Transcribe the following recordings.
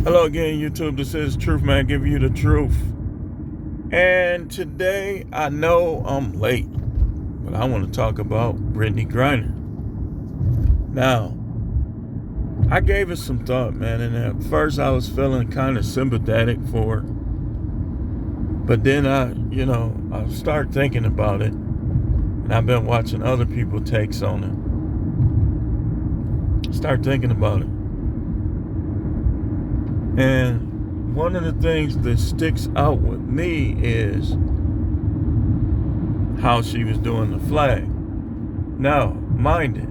Hello again, YouTube. This is Truth Man, giving you the truth. And today, I know I'm late, but I want to talk about Brittany Griner. Now, I gave it some thought, man, and at first I was feeling kind of sympathetic for her. But then I started thinking about it, and I've been watching other people takes on it. Start thinking about it. And one of the things that sticks out with me is how she was doing the flag. Now, mind it,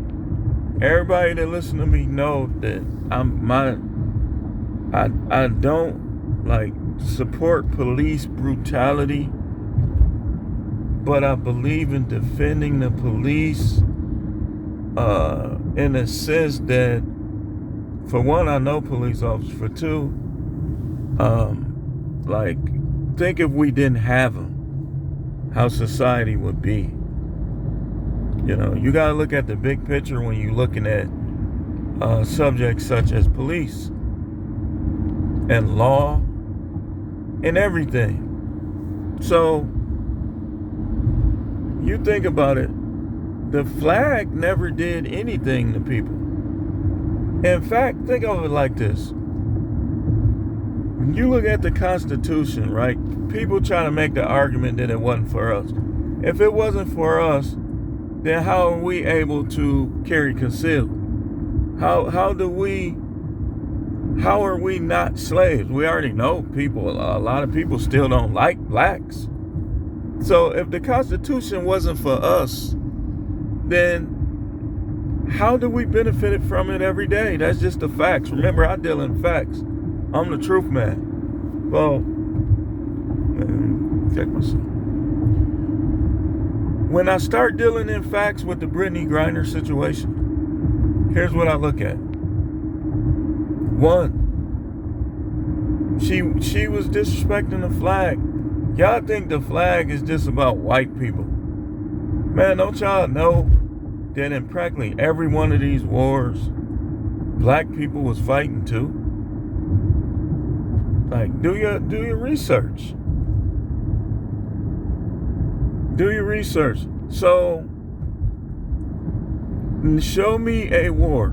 everybody that listen to me know that I don't like support police brutality, but I believe in defending the police in a sense that, for one, I know police officers. For two, think if we didn't have them, how society would be. You gotta look at the big picture when you're looking at subjects such as police and law and everything. So, you think about it, the flag never did anything to people. In fact, think of it like this. When you look at the Constitution, right? People try to make the argument that it wasn't for us. If it wasn't for us, then how are we able to carry concealed? How are we not slaves? We already know a lot of people still don't like blacks. So if the Constitution wasn't for us, then how do we benefit from it every day? That's just the facts. Remember, I deal in facts. I'm the truth man. Well, check myself. When I start dealing in facts with the Brittany Griner situation, here's what I look at. One, she was disrespecting the flag. Y'all think the flag is just about white people. Man, don't y'all know that in practically every one of these wars, black people was fighting too? Like, do your research. Do your research. So, show me a war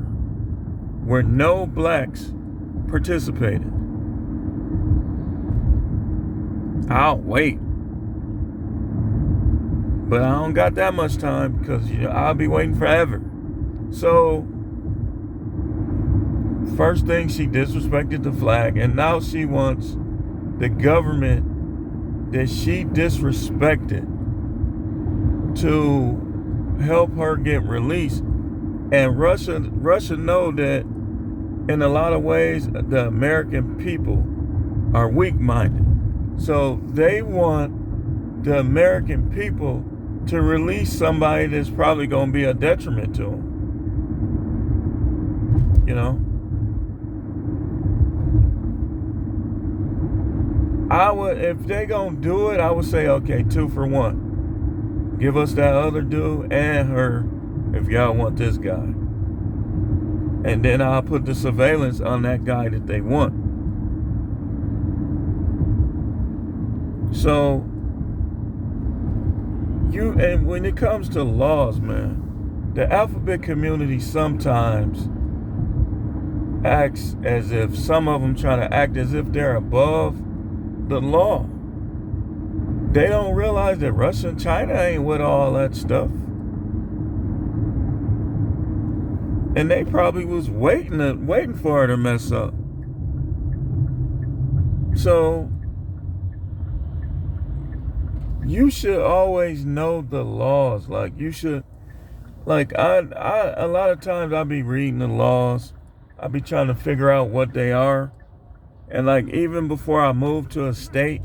where no blacks participated. I'll wait. But I don't got that much time because I'll be waiting forever. So, first thing, she disrespected the flag, and now she wants the government that she disrespected to help her get released. And Russia know that in a lot of ways the American people are weak-minded. So they want the American people to release somebody that's probably going to be a detriment to them. If they going to do it, I would say, okay, 2 for 1. Give us that other dude and her if y'all want this guy. And then I'll put the surveillance on that guy that they want. So, and when it comes to laws, man, the alphabet community sometimes acts as if, some of them try to act as if they're above the law. They don't realize that Russia and China ain't with all that stuff. And they probably was waiting for her to mess up. So, you should always know the laws. Like, you should, like, a lot of times I be reading the laws. I be trying to figure out what they are. And like, even before I move to a state,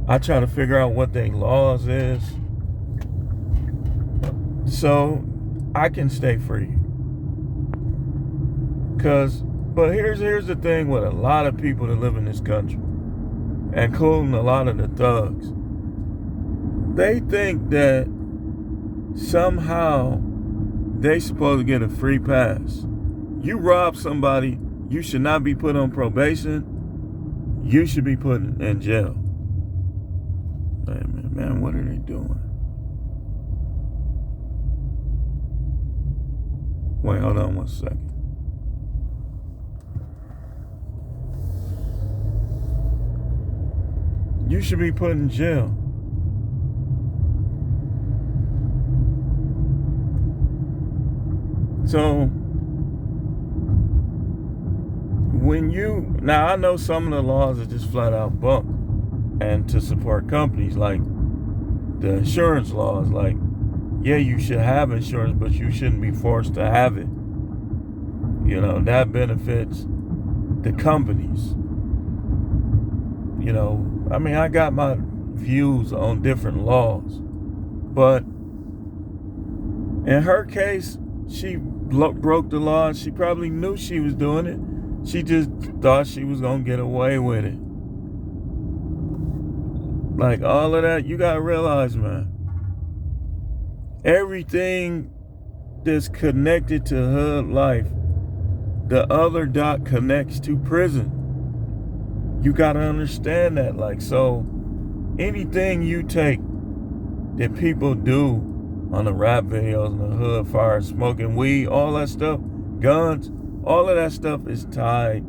I try to figure out what their laws is, so I can stay free. But here's the thing with a lot of people that live in this country, including a lot of the thugs. They think that somehow they supposed to get a free pass. You rob somebody, You should not be put on probation. You should be put in jail. Man, what are they doing? Wait, hold on 1 second. You should be put in jail. So, now I know some of the laws are just flat out bunk, and to support companies, like the insurance laws, like, yeah, you should have insurance, but you shouldn't be forced to have it. You know, that benefits the companies. You know, I mean, I got my views on different laws, but in her case, she broke the law. She probably knew she was doing it. She just thought she was going to get away with it. Like, all of that, you got to realize, man, everything that's connected to her life, the other dot connects to prison. You got to understand that. Like, so anything you take that people do on the rap videos in the hood, fire, smoking weed, all that stuff, guns, all of that stuff is tied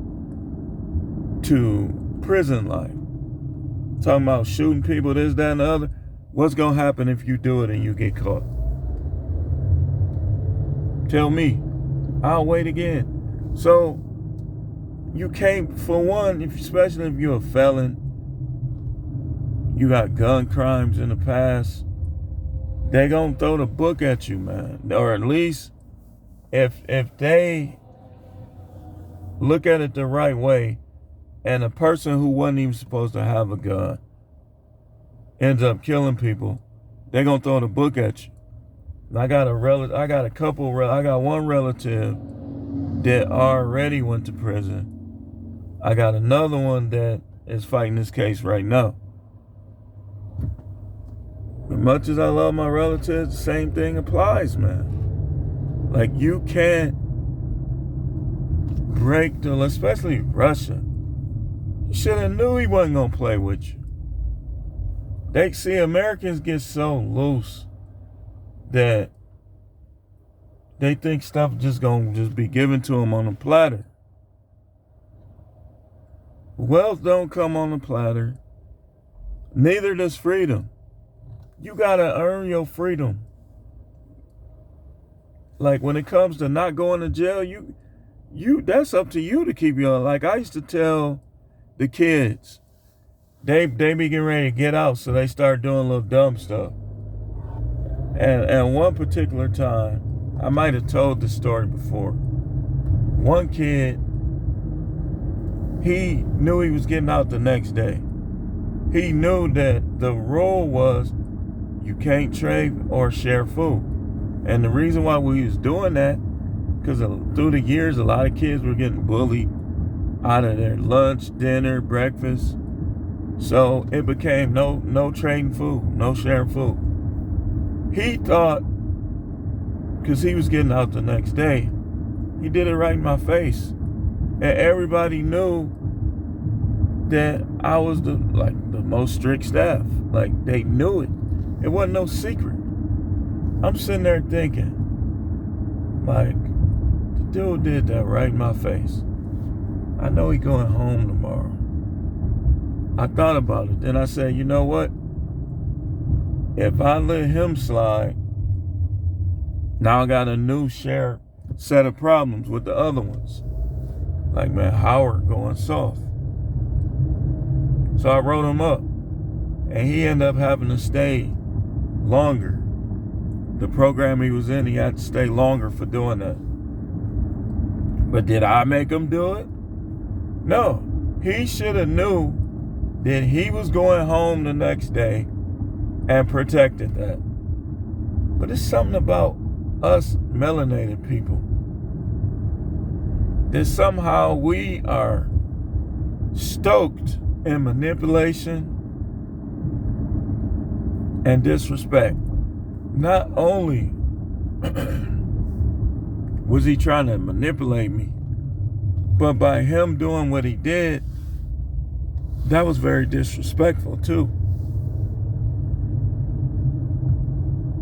to prison life. Talking about shooting people, this, that, and the other. What's going to happen if you do it and you get caught? Tell me. I'll wait again. So, you can't, for one, especially if you're a felon, you got gun crimes in the past, they gonna throw the book at you, man. Or at least, if they look at it the right way, and a person who wasn't even supposed to have a gun ends up killing people, they're gonna throw the book at you. I got one relative that already went to prison. I got another one that is fighting this case right now. As much as I love my relatives, the same thing applies, man. Like, you can't break the, especially Russia. You should have knew he wasn't going to play with you. They see Americans get so loose that they think stuff just going to just be given to them on a platter. Wealth don't come on a platter. Neither does freedom. You got to earn your freedom. Like, when it comes to not going to jail, you that's up to you to keep your, like, I used to tell the kids, they be getting ready to get out, so they start doing little dumb stuff. And one particular time, I might have told this story before. One kid, he knew he was getting out the next day. He knew that the rule was you can't trade or share food. And the reason why we was doing that, because through the years, a lot of kids were getting bullied out of their lunch, dinner, breakfast. So it became no trading food, no sharing food. He thought, because he was getting out the next day, he did it right in my face. And everybody knew that I was the most strict staff. Like, they knew it. It wasn't no secret. I'm sitting there thinking, like, the dude did that right in my face. I know he going home tomorrow. I thought about it. Then I said, you know what? If I let him slide, now I got a new set of problems with the other ones. Like, man, Howard going soft. So I wrote him up. And he ended up having to stay longer. The program he was in, he had to stay longer for doing that. But did I make him do it? No. He should have knew that he was going home the next day and protected that. But it's something about us melanated people that somehow we are stoked in manipulation and disrespect. Not only was he trying to manipulate me, But by him doing what he did, that was very disrespectful too.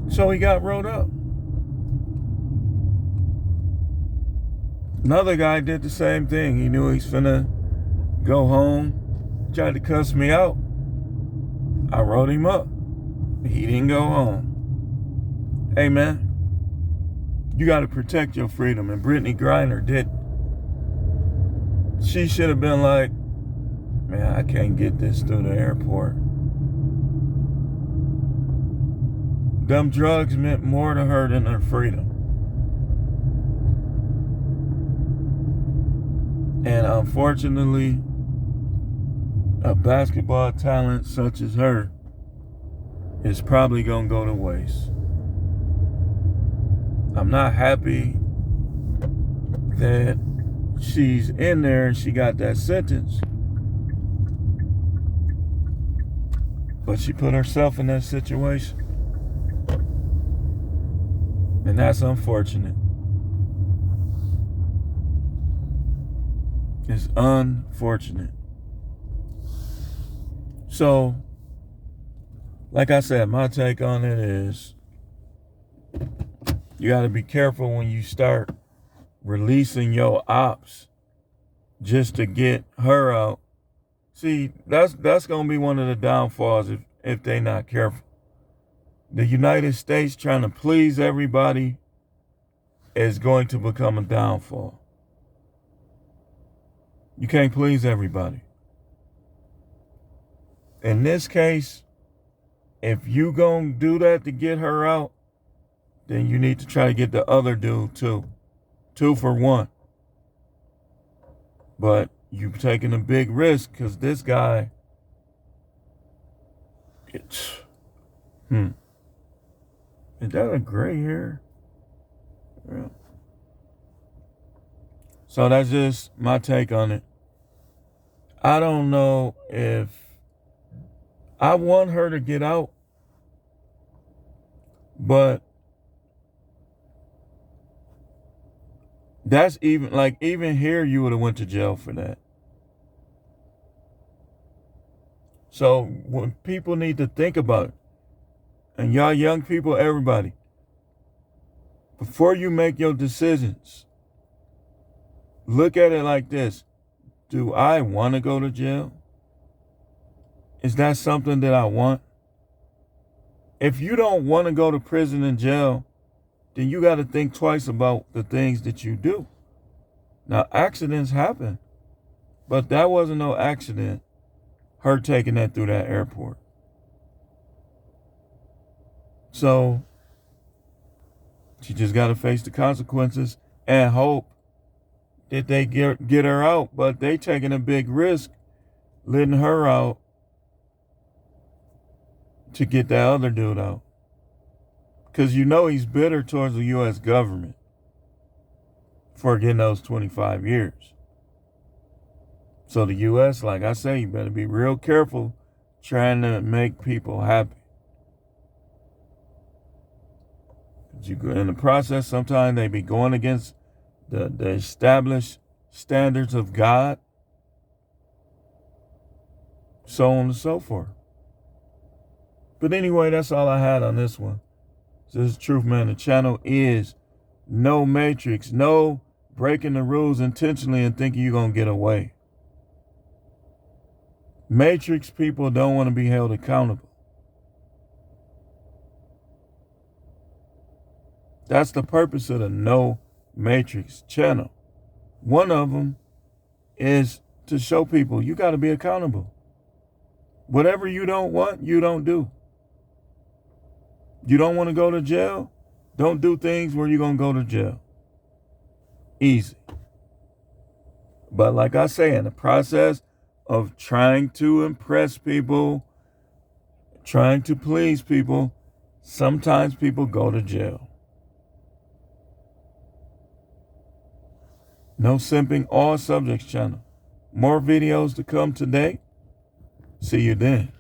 So he got rolled up. Another guy did the same thing. He knew he's finna go home. Tried to cuss me out. I wrote him up. He didn't go home. Hey man, you gotta protect your freedom, and Brittany Griner didn't. She should have been like, man, I can't get this through the airport. Them drugs meant more to her than her freedom. And unfortunately, a basketball talent such as her is probably gonna go to waste. I'm not happy that she's in there and she got that sentence. But she put herself in that situation. And that's unfortunate. It's unfortunate. So, like I said, my take on it is you got to be careful when you start releasing your ops just to get her out. See, that's going to be one of the downfalls if they're not careful. The United States trying to please everybody is going to become a downfall. You can't please everybody. In this case, if you gonna do that to get her out, then you need to try to get the other dude too. 2 for 1. But you've taken a big risk because this guy, is that a gray hair? Yeah. So that's just my take on it. I don't know if I want her to get out, but that's even here you would have went to jail for that. So when people need to think about it, and y'all young people, everybody, before you make your decisions, look at it like this. Do I want to go to jail? Is that something that I want? If you don't want to go to prison and jail, then you got to think twice about the things that you do. Now, accidents happen, but that wasn't no accident, her taking that through that airport. So she just got to face the consequences and hope that they get her out, but they taking a big risk letting her out to get that other dude out. Because you know he's bitter towards the U.S. government for getting those 25 years. So the U.S., like I say, you better be real careful trying to make people happy. In the process, sometimes they be going against the established standards of God, so on and so forth. But anyway, that's all I had on this one. This is Truth Man. The channel is no matrix, no breaking the rules intentionally and thinking you're going to get away. Matrix people don't want to be held accountable. That's the purpose of the No Matrix channel. One of them is to show people you got to be accountable. Whatever you don't want, you don't do. You don't want to go to jail? Don't do things where you're going to go to jail. Easy. But like I say, in the process of trying to impress people, trying to please people, sometimes people go to jail. No Simping All Subjects channel. More videos to come today. See you then.